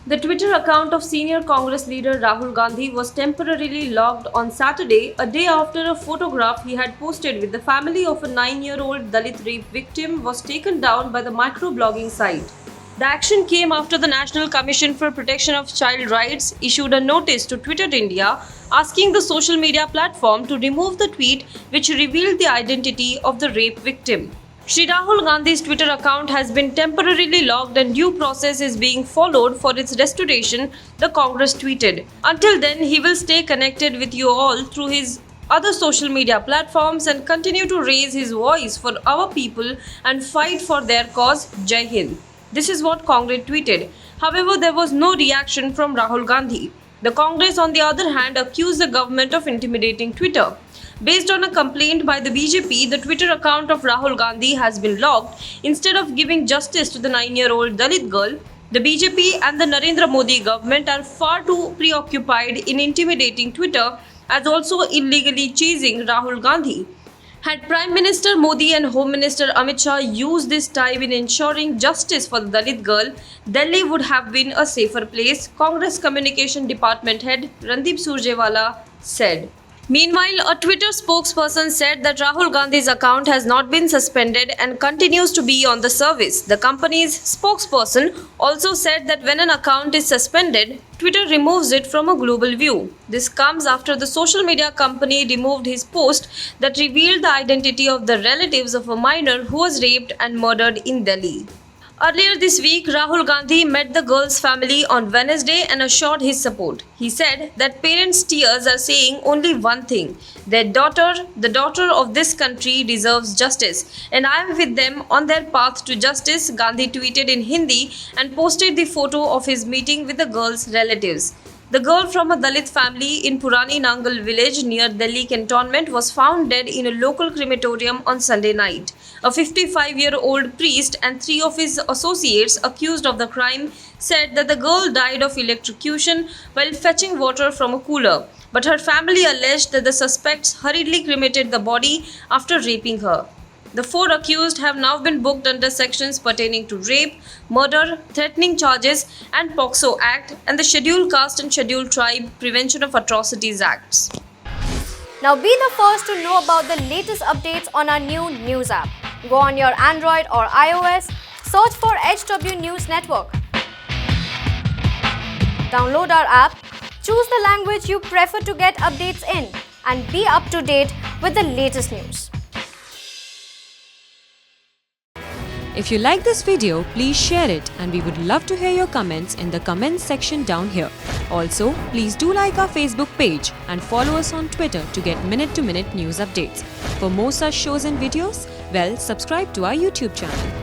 The Twitter account of senior Congress leader Rahul Gandhi was temporarily locked on Saturday, a day after a photograph he had posted with the family of a 9-year-old Dalit rape victim was taken down by the microblogging site. The action came after the National Commission for Protection of Child Rights issued a notice to Twitter India asking the social media platform to remove the tweet which revealed the identity of the rape victim. Shri Rahul Gandhi's Twitter account has been temporarily locked and due process is being followed for its restoration, the Congress tweeted. Until then, he will stay connected with you all through his other social media platforms and continue to raise his voice for our people and fight for their cause. Jai Hind. This is what Congress tweeted. However, there was no reaction from Rahul Gandhi. The Congress, on the other hand, accused the government of intimidating Twitter. Based on a complaint by the BJP, the Twitter account of Rahul Gandhi has been locked. Instead of giving justice to the 9-year-old Dalit girl, the BJP and the Narendra Modi government are far too preoccupied in intimidating Twitter as also illegally chasing Rahul Gandhi. Had Prime Minister Modi and Home Minister Amit Shah used this time in ensuring justice for the Dalit girl, Delhi would have been a safer place, Congress Communication Department head Randeep Surjewala said. Meanwhile, a Twitter spokesperson said that Rahul Gandhi's account has not been suspended and continues to be on the service. The company's spokesperson also said that when an account is suspended, Twitter removes it from a global view. This comes after the social media company removed his post that revealed the identity of the relatives of a minor who was raped and murdered in Delhi. Earlier this week, Rahul Gandhi met the girl's family on Wednesday and assured his support. He said that parents' tears are saying only one thing: their daughter, the daughter of this country, deserves justice, and I am with them on their path to justice, Gandhi tweeted in Hindi and posted the photo of his meeting with the girl's relatives. The girl from a Dalit family in Purani Nangal village near Delhi cantonment was found dead in a local crematorium on Sunday night. A 55-year-old priest and 3 of his associates accused of the crime said that the girl died of electrocution while fetching water from a cooler, but her family alleged that the suspects hurriedly cremated the body after raping her. The 4 accused have now been booked under sections pertaining to rape, murder, threatening charges, and POCSO Act and the Scheduled Caste and Scheduled Tribe Prevention of Atrocities Acts. Now be the first to know about the latest updates on our new news app. Go on your Android or iOS, search for HW News Network. Download our app, choose the language you prefer to get updates in, and be up to date with the latest news. If you like this video, please share it and we would love to hear your comments in the comments section down here. Also, please do like our Facebook page and follow us on Twitter to get minute-to-minute news updates. For more such shows and videos, well, subscribe to our YouTube channel.